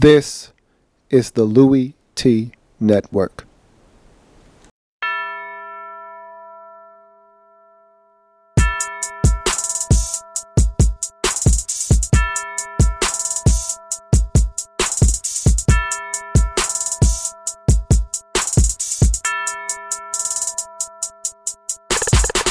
This is the Louie T Network.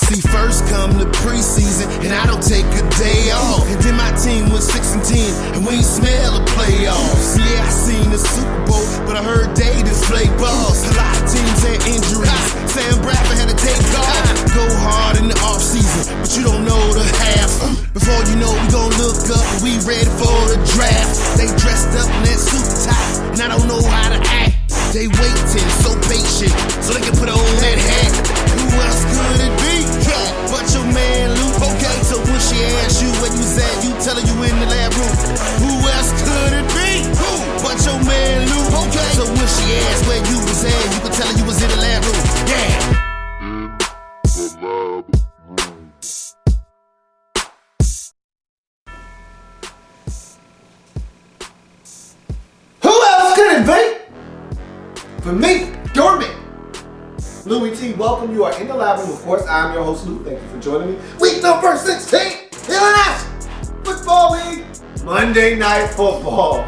See, first come the preseason, and I don't take a day off. And then my team was 6-10, and we ain't smell the playoffs. Yeah, I seen the Super Bowl, but I heard they just play balls. A lot of teams had injuries. Sam Bradford had to take off. Go hard in the offseason, but you don't know the half. Before you know, we gon' look up, and we ready for the draft. They dressed up in that suit tie, and I don't know how to act. They waiting, so patient, so they can put on that hat. Who else could it be? But your man Luke. Okay, so when she asks you where you was at, you tell her you in the lab room. Who else could it be? Who? But your man Luke. Okay, so when she asks where you was at, you can tell her you was in the lab room. Yeah. Who else could it be? For me, Dorman. Louie T, welcome. You are in the lab room. Of course, I'm your host, Lou. Thank you for joining me. Week number 16, International Football League, Monday Night Football.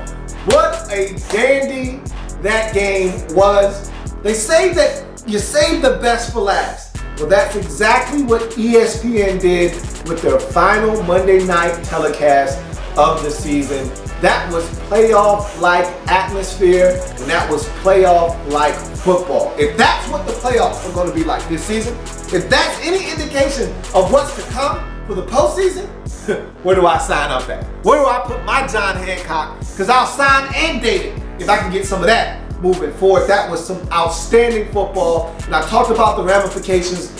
What a dandy that game was. They say that you save the best for last. Well, that's exactly what ESPN did with their final Monday night telecast of the season. That was playoff-like atmosphere, and that was playoff-like football. If that's what the playoffs are going to be like this season, if that's any indication of what's to come for the postseason, where do I sign up at? Where do I put my John Hancock? Because I'll sign and date it if I can get some of that moving forward. That was some outstanding football, and I talked about the ramifications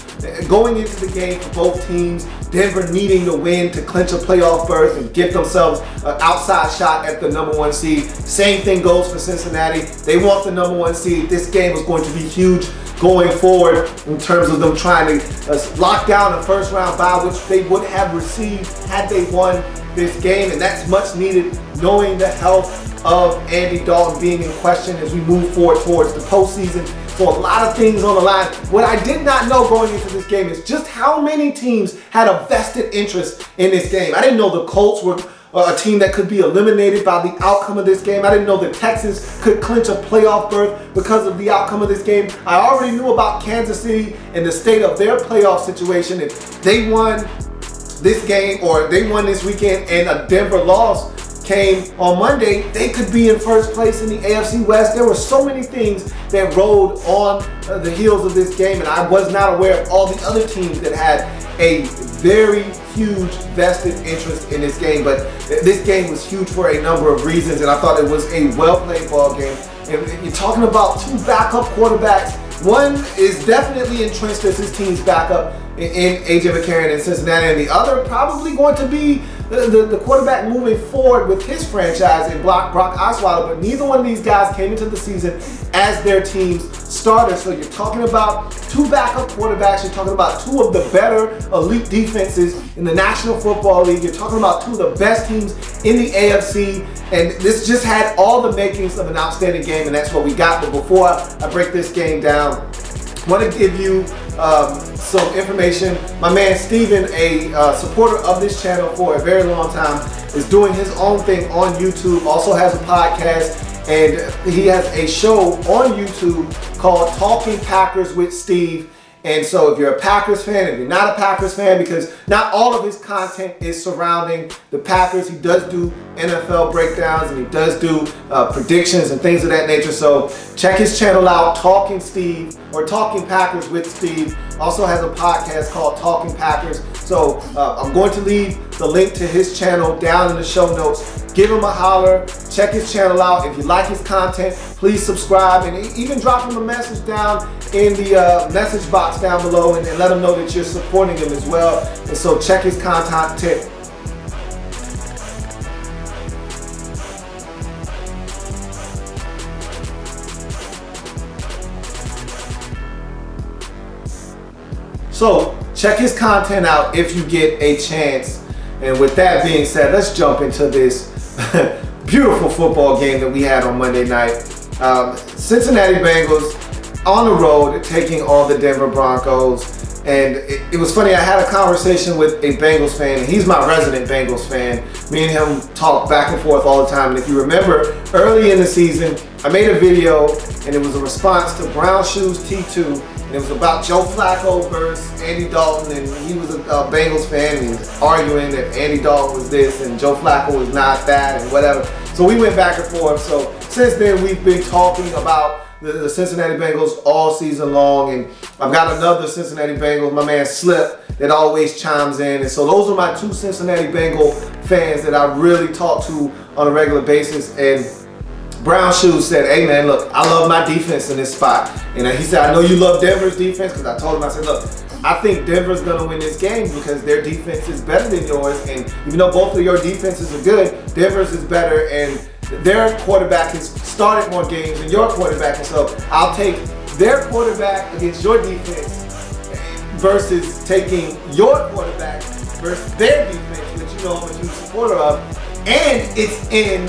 going into the game for both teams. Denver needing to win to clinch a playoff berth and get themselves an outside shot at the number one seed. Same thing goes for Cincinnati. They want the number one seed. This game was going to be huge going forward in terms of them trying to lock down a first round bye, which they would have received had they won this game, and that's much needed knowing the health of Andy Dalton being in question as we move forward towards the postseason. So a lot of things on the line. What I did not know going into this game is just how many teams had a vested interest in this game. I didn't know the Colts were a team that could be eliminated by the outcome of this game. I didn't know the Texans could clinch a playoff berth because of the outcome of this game. I already knew about Kansas City and the state of their playoff situation. If they won this game or they won this weekend and a Denver loss came on Monday, they could be in first place in the AFC West. There were so many things that rode on the heels of this game, and I was not aware of all the other teams that had a very huge vested interest in this game. But this game was huge for a number of reasons, and I thought it was a well-played ball game. And you're talking about two backup quarterbacks. One is definitely entrenched as his team's backup in A.J. McCarron in Cincinnati, and the other probably going to be the quarterback moving forward with his franchise in Brock Osweiler. But neither one of these guys came into the season as their team's starters. So you're talking about two backup quarterbacks. You're talking about two of the better elite defenses in the National Football League. You're talking about two of the best teams in the AFC. And this just had all the makings of an outstanding game, and that's what we got. But before I break this game down, I want to give you some information. My man Steven, a supporter of this channel for a very long time, is doing his own thing on YouTube, also has a podcast, and he has a show on YouTube called Talking Packers with Steve. And so if you're a Packers fan, if you're not a Packers fan, because not all of his content is surrounding the Packers, he does do NFL breakdowns and he does do predictions and things of that nature. So check his channel out, Talking Steve, or Talking Packers with Steve. Also has a podcast called Talking Packers. So I'm going to leave the link to his channel down in the show notes. Give him a holler, check his channel out. If you like his content, please subscribe, and even drop him a message down in the message box down below and let him know that you're supporting him as well. And so check his content. So check his content out if you get a chance. And with that being said, let's jump into this beautiful football game that we had on Monday night. Cincinnati Bengals on the road taking on the Denver Broncos. And it was funny, I had a conversation with a Bengals fan, and he's my resident Bengals fan. Me and him talk back and forth all the time. And if you remember, early in the season, I made a video, and it was a response to Brown Shoes T2. And it was about Joe Flacco versus Andy Dalton, and he was a Bengals fan, and he was arguing that Andy Dalton was this, and Joe Flacco was not that, and whatever. So we went back and forth. So since then, we've been talking about the Cincinnati Bengals all season long, and I've got another Cincinnati Bengals, my man Slip, that always chimes in. And so those are my two Cincinnati Bengal fans that I really talk to on a regular basis. And Brown Shoes said, hey man, look, I love my defense in this spot. And he said, I know you love Denver's defense, because I told him, I said, look, I think Denver's going to win this game because their defense is better than yours. And even though both of your defenses are good, Denver's is better, and their quarterback has started more games than your quarterback. And so I'll take their quarterback against your defense versus taking your quarterback versus their defense, which you know I'm a huge supporter of. And it's in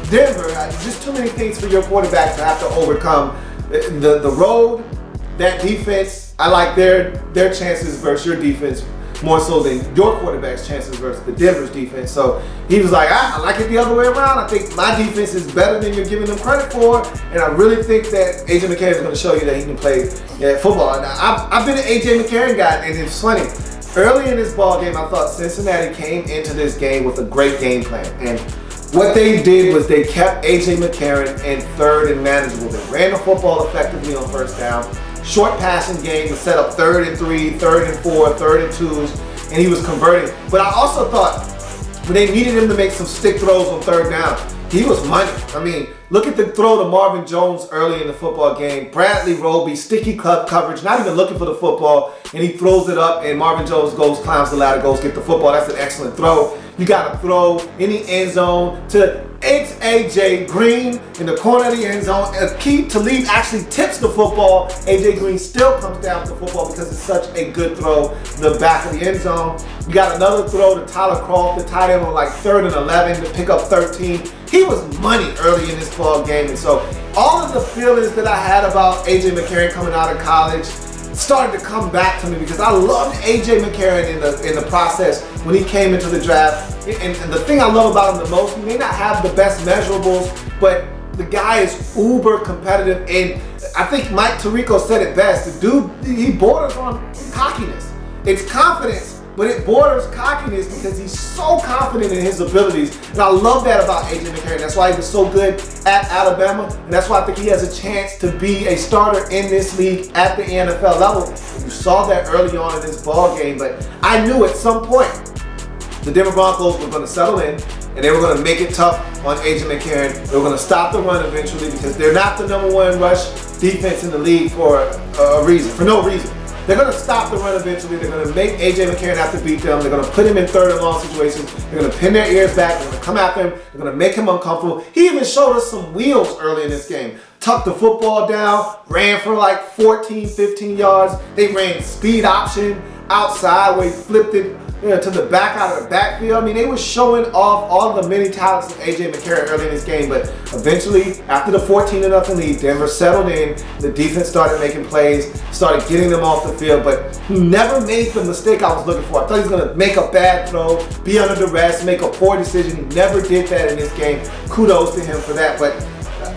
Denver. Just too many things for your quarterback to have to overcome. The road, that defense, I like their chances versus your defense more so than your quarterback's chances versus the Denver's defense. So he was like, I like it the other way around. I think my defense is better than you're giving them credit for, and I really think that A.J. McCarron is going to show you that he can play football. Now, I've been an A.J. McCarron guy, and it's funny. Early in this ball game, I thought Cincinnati came into this game with a great game plan, and what they did was they kept A.J. McCarron in third and manageable. They ran the football effectively on first down. Short passing game to set up 3rd and 3, 3rd and 4, 3rd and 2s, and he was converting. But I also thought when they needed him to make some stick throws on third down, he was money. I mean, look at the throw to Marvin Jones early in the football game. Bradley Roby, sticky coverage, not even looking for the football, and he throws it up, and Marvin Jones goes, climbs the ladder, goes get the football. That's an excellent throw. You got to throw in the end zone to A.J. Green in the corner of the end zone. Akeem Talib actually tips the football. A.J. Green still comes down with the football because it's such a good throw in the back of the end zone. You got another throw to Tyler Croft, the tight end on like 3rd and 11 to pick up 13. He was money early in this ball game. And so all of the feelings that I had about A.J. McCarron coming out of college started to come back to me, because I loved A.J. McCarron in the process when he came into the draft. And the thing I love about him the most, he may not have the best measurables, but the guy is uber competitive. And I think Mike Tirico said it best. The dude, he borders on cockiness. It's confidence, but it borders cockiness because he's so confident in his abilities. And I love that about A.J. McCarron. That's why he was so good at Alabama. And that's why I think he has a chance to be a starter in this league at the NFL level. And you saw that early on in this ball game. But I knew at some point the Denver Broncos were going to settle in, and they were going to make it tough on A.J. McCarron. They were going to stop the run eventually, because they're not the #1 rush defense in the league for a reason, for no reason. They're going to stop the run eventually. They're going to make A.J. McCarron have to beat them. They're going to put him in 3rd and long situations. They're going to pin their ears back. They're going to come after him. They're going to make him uncomfortable. He even showed us some wheels early in this game. Tucked the football down, ran for like 14, 15 yards. They ran speed option outside where he flipped it to the back out of the backfield. I mean, they were showing off all the many talents of A.J. McCarron early in this game, but eventually, after the 14-0 lead, Denver settled in. The defense started making plays, started getting them off the field, but he never made the mistake I was looking for. I thought he was going to make a bad throw, be under duress, make a poor decision. He never did that in this game. Kudos to him for that, but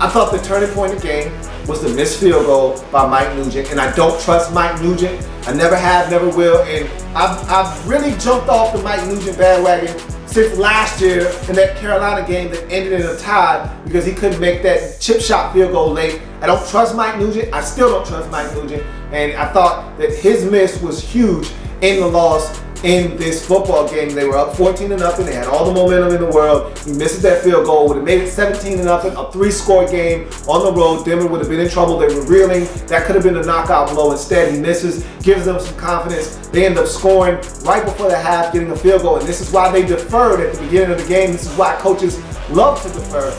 I thought the turning point of the game was the missed field goal by Mike Nugent, and I don't trust Mike Nugent. I never have, never will, and I've really jumped off the Mike Nugent bandwagon since last year in that Carolina game that ended in a tie because he couldn't make that chip shot field goal late. I don't trust Mike Nugent. I still don't trust Mike Nugent, and I thought that his miss was huge in the loss in this football game. They were up 14-0. They had all the momentum in the world. He misses that field goal. Would have made it 17-0, a 3-score game on the road. Denver would have been in trouble. They were reeling. That could have been a knockout blow. Instead, he misses, gives them some confidence. They end up scoring right before the half, getting a field goal. And this is why they deferred at the beginning of the game. This is why coaches love to defer,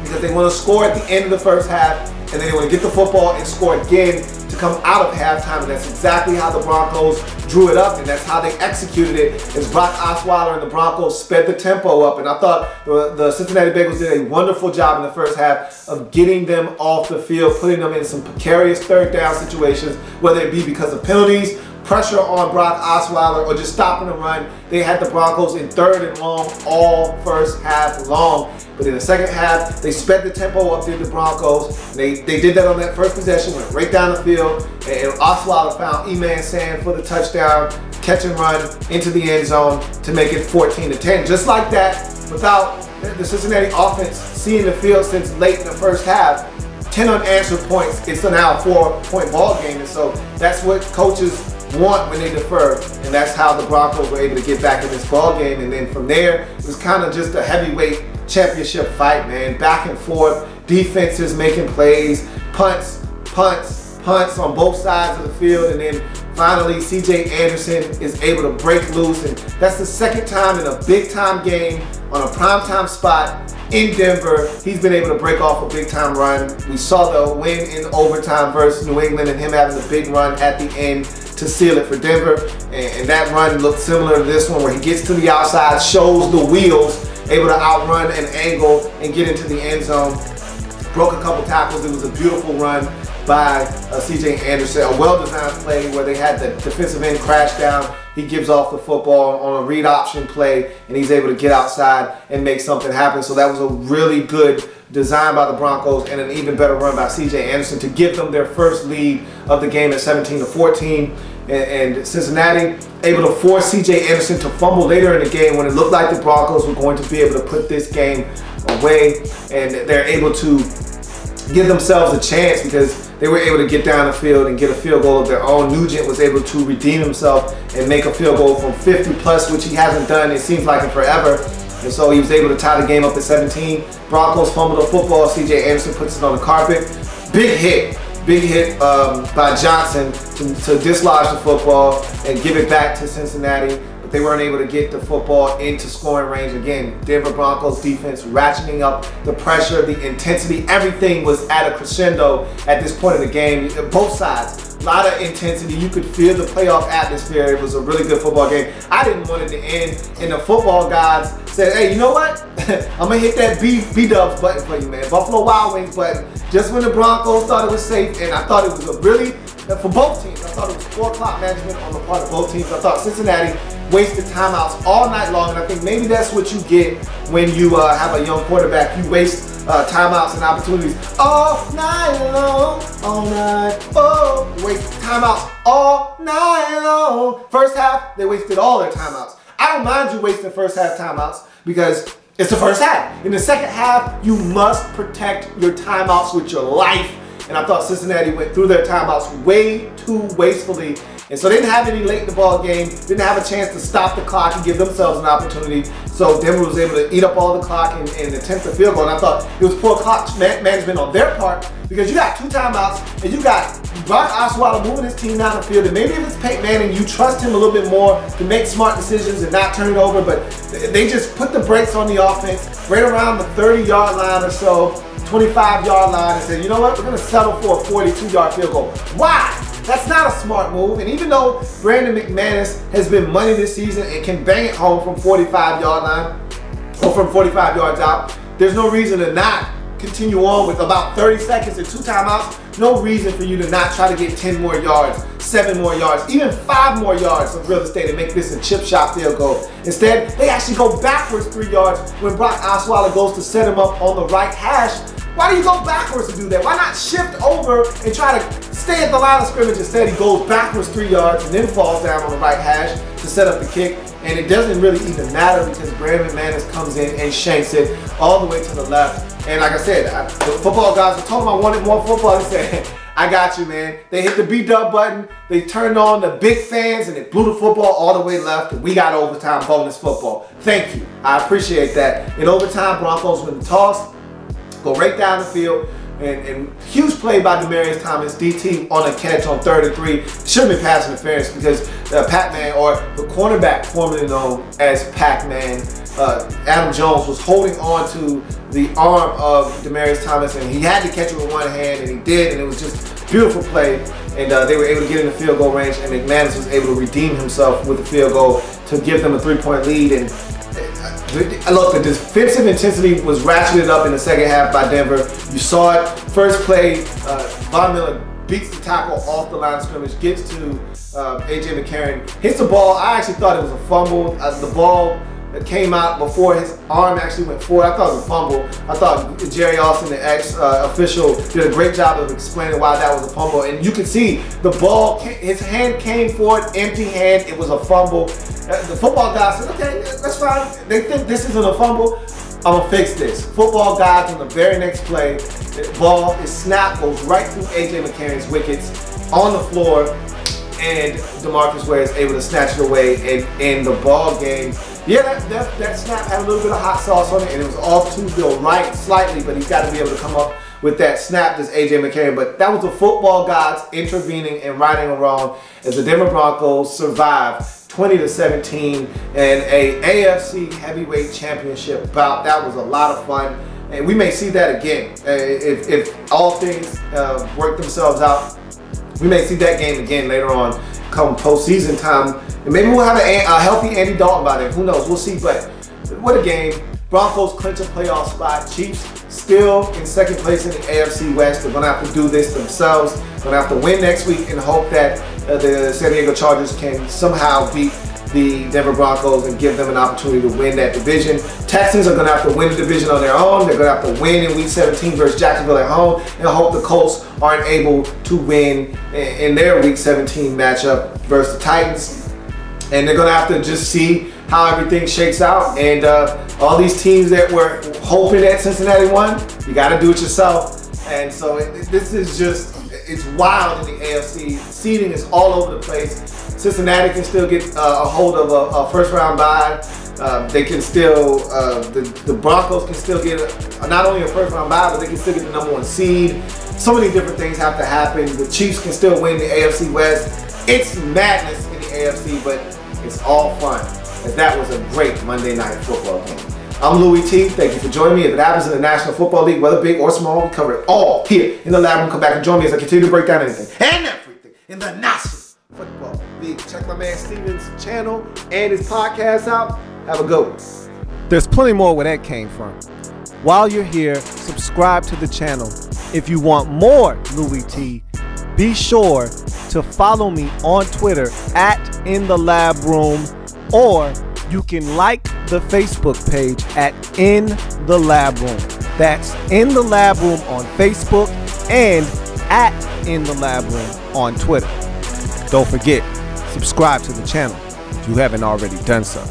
because they want to score at the end of the first half, and then they want to get the football and score again to to come out of halftime, and that's exactly how the Broncos drew it up, and that's how they executed it, as Brock Osweiler and the Broncos sped the tempo up. And I thought the Cincinnati Bengals did a wonderful job in the first half of getting them off the field, putting them in some precarious third down situations, whether it be because of penalties, pressure on Brock Osweiler, or just stopping the run. They had the Broncos in 3rd and long all first half long. But in the second half, they sped the tempo up, did the Broncos. They did that on that first possession, went right down the field, and Osweiler found E-Man Sand for the touchdown, catch and run into the end zone to make it 14-10. Just like that, without the Cincinnati offense seeing the field since late in the first half, 10 unanswered points, it's now a 4-point ball game. And so that's what coaches want when they defer, and that's how the Broncos were able to get back in this ball game. And then from there, it was kind of just a heavyweight championship fight, man. Back and forth, defenses making plays, punts on both sides of the field, and then finally CJ Anderson is able to break loose, and that's the second time in a big time game on a primetime spot in Denver he's been able to break off a big time run. We saw the win in overtime versus New England and him having a big run at the end to seal it for Denver, and that run looked similar to this one, where he gets to the outside, shows the wheels, able to outrun an angle and get into the end zone. Broke a couple tackles. It was a beautiful run by CJ Anderson, a well-designed play where they had the defensive end crash down. He gives off the football on a read option play, and he's able to get outside and make something happen. So that was a really good design by the Broncos, and an even better run by CJ Anderson to give them their first lead of the game at 17-14. And Cincinnati able to force CJ Anderson to fumble later in the game when it looked like the Broncos were going to be able to put this game away, and they're able to give themselves a chance because they were able to get down the field and get a field goal of their own. Nugent was able to redeem himself and make a field goal from 50 plus, which he hasn't done, it seems like, in forever. And so he was able to tie the game up at 17. Broncos fumbled the football. CJ Anderson puts it on the carpet. Big hit by Johnson to dislodge the football and give it back to Cincinnati. But they weren't able to get the football into scoring range. Again, Denver Broncos defense ratcheting up the pressure, the intensity. Everything was at a crescendo at this point in the game. Both sides. A lot of intensity. You could feel the playoff atmosphere. It was a really good football game. I didn't want it to end, and the football gods said, hey, you know what? I'm going to hit that B-Dubs button for you, man. Buffalo Wild Wings button. Just when the Broncos thought it was safe, and I thought it was a really, for both teams, I thought it was 4 o'clock management on the part of both teams. I thought Cincinnati wasted timeouts all night long, and I think maybe that's what you get when you have a young quarterback. You waste timeouts and opportunities all night long, all night. Oh, waste timeouts all night long. First half, they wasted all their timeouts. I don't mind you wasting first half timeouts because it's the first half. In the second half, you must protect your timeouts with your life. And I thought Cincinnati went through their timeouts way too wastefully. And so they didn't have any late in the ball game, didn't have a chance to stop the clock and give themselves an opportunity. So Denver was able to eat up all the clock and attempt a field goal. And I thought it was poor clock management on their part because you got 2 timeouts and you got Brock Osweiler moving his team down the field. And maybe if it's Peyton Manning, you trust him a little bit more to make smart decisions and not turn it over. But they just put the brakes on the offense right around the 30-yard line or so, 25-yard line, and said, you know what, we're going to settle for a 42-yard field goal. Why? That's not a smart move. And even though Brandon McManus has been money this season and can bang it home from 45-yard line or from 45 yards out, there's no reason to not continue on with about 30 seconds and 2 timeouts. No reason for you to not try to get 10 more yards, 7 more yards, even 5 more yards of real estate and make this a chip shot field goal. Instead, they actually go backwards 3 yards when Brock Osweiler goes to set him up on the right hash. Why do you go backwards to do that? Why not shift over and try to stay at the line of scrimmage? Instead, he goes backwards 3 yards and then falls down on the right hash to set up the kick. And it doesn't really even matter because Brandon McManus comes in and shanks it all the way to the left. And like I said, the football guys were told him I wanted more football. He said, I got you, man. They hit the B-Dub button. They turned on the big fans and they blew the football all the way left. And we got overtime bonus football. Thank you. I appreciate that. In overtime, Broncos win the toss. Go right down the field, and huge play by Demaryius Thomas, DT on a catch on 3rd and 3. Shouldn't have been pass interference because Pac-Man, or the cornerback formerly known as Pac-Man, Adam Jones was holding on to the arm of Demaryius Thomas, and he had to catch it with one hand, and he did, and it was just a beautiful play. And they were able to get in the field goal range, and McManus was able to redeem himself with the field goal to give them a 3-point lead. And look, the defensive intensity was ratcheted up in the second half by Denver. You saw it. First play, Von Miller beats the tackle off the line of scrimmage, gets to A.J. McCarron, hits the ball. I actually thought it was a fumble. The ball came out before his arm actually went forward. I thought it was a fumble. I thought Jerry Austin, the ex-official, did a great job of explaining why that was a fumble. And you can see the ball, his hand came forward, empty hand. It was a fumble. The football guy said, okay, that's fine. They think this isn't a fumble. I'm going to fix this. Football guys on the very next play, the ball is snapped, goes right through A.J. McCarron's wickets on the floor, and DeMarcus Ware is able to snatch it away and end the ball game. Yeah, that snap had a little bit of hot sauce on it, and it was off to the right slightly, but he's got to be able to come up with that snap, this A.J. McCarron. But that was the football gods intervening and righting a wrong as the Denver Broncos survived 20-17 in a AFC heavyweight championship bout. That was a lot of fun, and we may see that again. If all things work themselves out, we may see that game again later on come postseason time. And maybe we'll have a healthy Andy Dalton by then. Who knows? We'll see. But what a game. Broncos clinch a playoff spot. Chiefs still in second place in the AFC West. They're going to have to do this themselves. They're going to have to win next week and hope that the San Diego Chargers can somehow beat the Denver Broncos and give them an opportunity to win that division. Texans are going to have to win the division on their own. They're going to have to win in Week 17 versus Jacksonville at home, and hope the Colts aren't able to win in their Week 17 matchup versus the Titans. And they're going to have to just see how everything shakes out. And all these teams that were hoping that Cincinnati won, you got to do it yourself. And so this is just, it's wild in the AFC. Seeding is all over the place. Cincinnati can still get a hold of a first round bye. They can still, the Broncos can still get not only a first round bye, but they can still get the #1 seed. So many different things have to happen. The Chiefs can still win the AFC West. It's madness in the AFC, but it's all fun, as that was a great Monday Night Football game. I'm Louie T. Thank you for joining me. If it happens in the National Football League, whether big or small, we cover it all here in the lab room. Come back and join me as I continue to break down anything and everything in the National Football League. Check my man Steven's channel and his podcast out. Have a good one. There's plenty more where that came from. While you're here, subscribe to the channel. If you want more Louie T, be sure to follow me on Twitter at InTheLabRoom, or you can like the Facebook page at In the Lab Room. That's In the Lab Room on Facebook and at In the Lab Room on Twitter. Don't forget, subscribe to the channel if you haven't already done so.